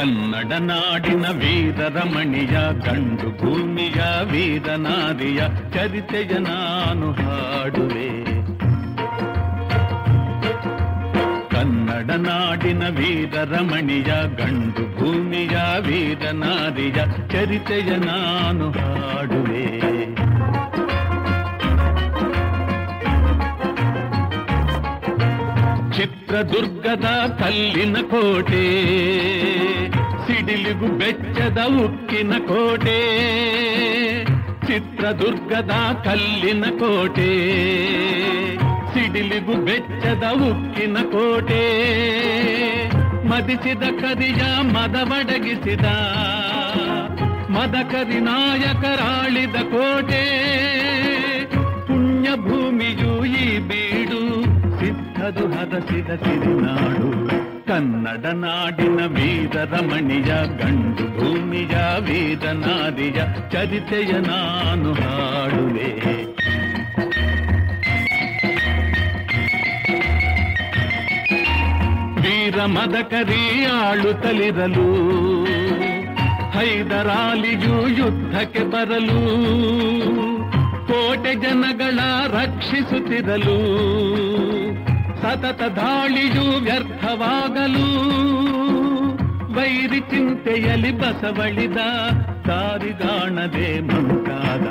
ಕನ್ನಡ ನಾಡಿನ ವೀರರಮಣಿಯ ಗಂಡು ಭೂಮಿಯ ವೀರನಾರಿಯ ಚರಿತೆಯ ನಾನು ಹಾಡುವೆ. ಕನ್ನಡ ನಾಡಿನ ವೀರರಮಣಿಯ ಗಂಡು ಭೂಮಿಯ ವೀರನಾರಿಯ ಚರಿತೆಯ ನಾನು ಹಾಡುವೆ. ಚಿತ್ರದುರ್ಗದ ಕಲ್ಲಿನ ಕೋಟೆ, ಸಿಡಿಲಿಗು ಬೆಚ್ಚದ ಉಕ್ಕಿನ ಕೋಟೆ. ಚಿತ್ರದುರ್ಗದ ಕಲ್ಲಿನ ಕೋಟೆ, ಸಿಡಿಲಿಗು ಬೆಚ್ಚದ ಉಕ್ಕಿನ ಕೋಟೆ. ಮದಿಸಿದ ಕರಿಯ ಮದವಡಗಿಸಿದ ಮದಕರಿ ನಾಯಕರಾಳಿದ ಕೋಟೆ. ಪುಣ್ಯ ಭೂಮಿಯು ಈ ಬೀಡು, ಸಿದ್ಧದು ಹರಸಿದ ಸಿರಿನಾಡು. ಕನ್ನಡ ನಾಡಿನ ವೀರರಮಣಿಯ ಗಂಡು ಭೂಮಿಯ ವೀರನಾರಿಯ ಚರಿತೆಯ ನಾನು ಹಾಡುವೆ. ವೀರ ಮದಕರಿ ಆಳುತ್ತಲಿರಲು, ಹೈದರಾಲಿಯು ಯುದ್ಧಕ್ಕೆ ಬರಲು, ಕೋಟೆ ಜನಗಳ ರಕ್ಷಿಸುತ್ತಿರಲು, ಸತತ ದಾಳಿಯು ವ್ಯರ್ಥವಾಗಲು, ವೈರಿ ಚಿಂತೆಯಲ್ಲಿ ಬಸವಳಿದ ದಾರಿಗಾಣದೆ ಮುಂತಾದ.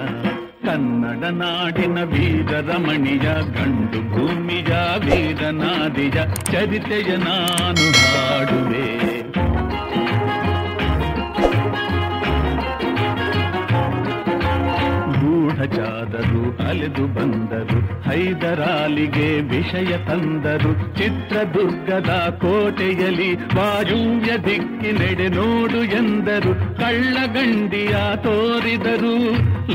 ಕನ್ನಡ ನಾಡಿನ ವೀರರಮಣಿಯ ಗಂಡು ಭೂಮಿಯ ವೀರನಾರಿಯ ಚರಿತೆಯ ನಾನು ಹಾಡುವೆ. ಗೂಢಚಾರರು ಅಲೆದು ಬಂದರು, ಹೈದರಾಲಿಗೆ ವಿಷಯ ತಂದರು. ಚಿತ್ರದುರ್ಗದ ಕೋಟೆಯಲ್ಲಿ ವಾಯುವ್ಯ ದಿಕ್ಕಿನೆಡೆ ನೋಡು ಎಂದರು. ಕಳ್ಳಗಂಡಿಯ ತೋರಿದರು,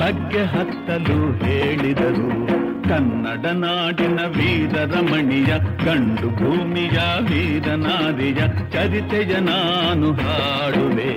ಲಗ್ಗೆ ಹತ್ತಲು ಹೇಳಿದರು. ಕನ್ನಡ ನಾಡಿನ ವೀರರಮಣಿಯ ಗಂಡು ಭೂಮಿಯ ವೀರನಾರಿಯ ಚರಿತೆಯ ನಾನು ಹಾಡುವೆ.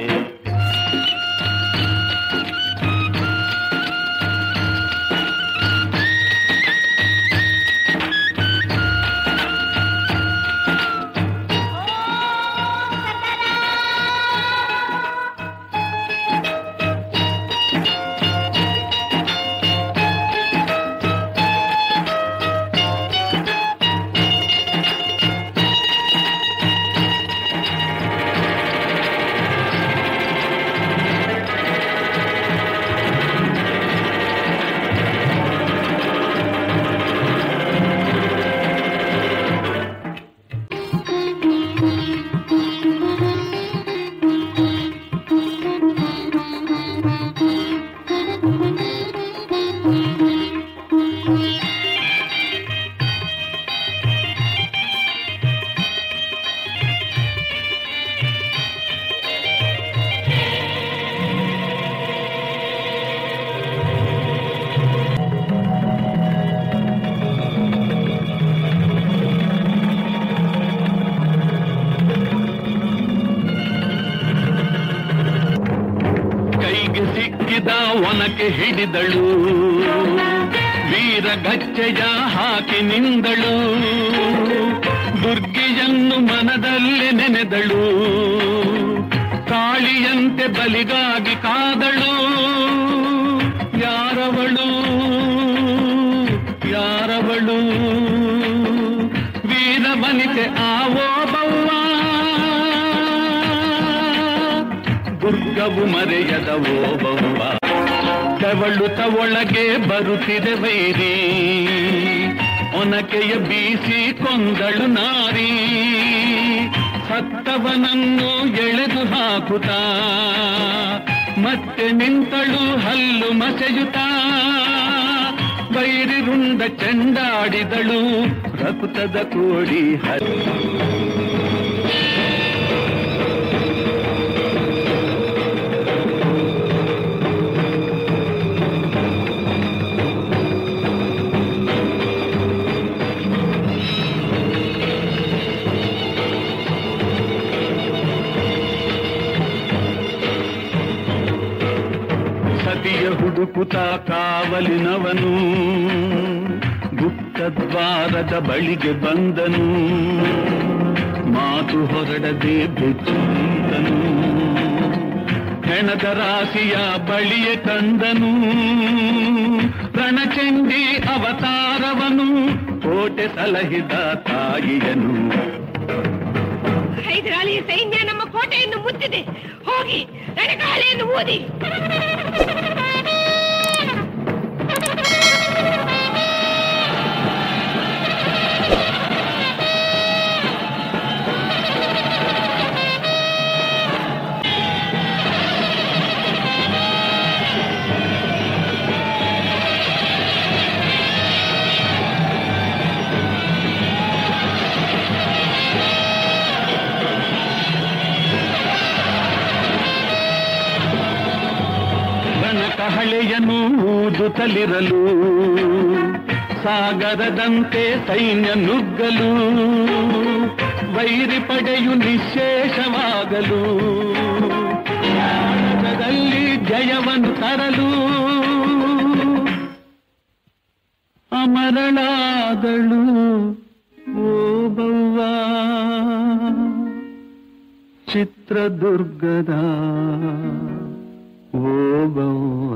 ಒನಕೆ ಹಿಡಿದಳು, ವೀರಗಚ್ಚೆಯ ಹಾಕಿ ನಿಂದಳು. ದುರ್ಗಿಯನ್ನು ಮನದಲ್ಲಿ ನೆನೆದಳು, ಕಾಳಿಯಂತೆ ಬಲಿಗಾಗಿ ಕಾದಳು. ಯಾರವಳು ಯಾರವಳು ವೀರವನಿತೆ ಆವೋ ಬವ್ವ. ದುರ್ಗವು ಮರೆಯದ ಓಬವ್ವ. ತೆವಳುತ್ತ ಒಳಗೆ ಬರುತ್ತಿದೆ ವೈರಿ, ಒನಕೆಯ ಬೀಸಿ ಕೊಂದಳು ನಾರಿ. ಸತ್ತವನನ್ನು ಎಳೆದು ಹಾಕುತ್ತಾ ಮತ್ತೆ ನಿಂತಳು ಹಲ್ಲು ಮಸೆಯುತ್ತಾ. ವೈರಿ ರುಂಡ ಚೆಂಡಾಡಿದಳು, ರಕ್ತದ ಕೋಡಿ ಹರಿ. ಹುಡುಕುತ ಕಾವಲಿನವನು ಗುಪ್ತದ್ವಾರದ ಬಳಿಗೆ ಬಂದನು. ಮಾತು ಹೊರಡದೆ ಬೆಚ್ಚಿದನು. ಹೆಣದ ರಾಶಿಯ ಬಳಿಯ ಕಂದನು ರಣಚಂಡಿ ಅವತಾರವನು ಕೋಟೆ ಸಲಹಿದ ತಾಯಿಯನು. ಹೈದರಾಲಿಯ ಸೈನ್ಯ ನಮ್ಮ ಕೋಟೆಯನ್ನು ಮುತ್ತಿದೆ. ಹೋಗಿ ರಣಗಾಲೆಯನ್ನು ಊದಿ. ಕಹಳೆಯನು ಊದುತ್ತಲಿರಲು ಸಾಗರದಂತೆ ಸೈನ್ಯ ನುಗ್ಗಲು ವೈರಿ ಪಡೆಯು ನಿಶ್ಶೇಷವಾಗಲು ಭಾರತದಲ್ಲಿ ಜಯವನ್ನು ತರಲು ಅಮರಳಾದಳು ಓಬವ್ವ ಚಿತ್ರದುರ್ಗದ ಓಬವ್ವ.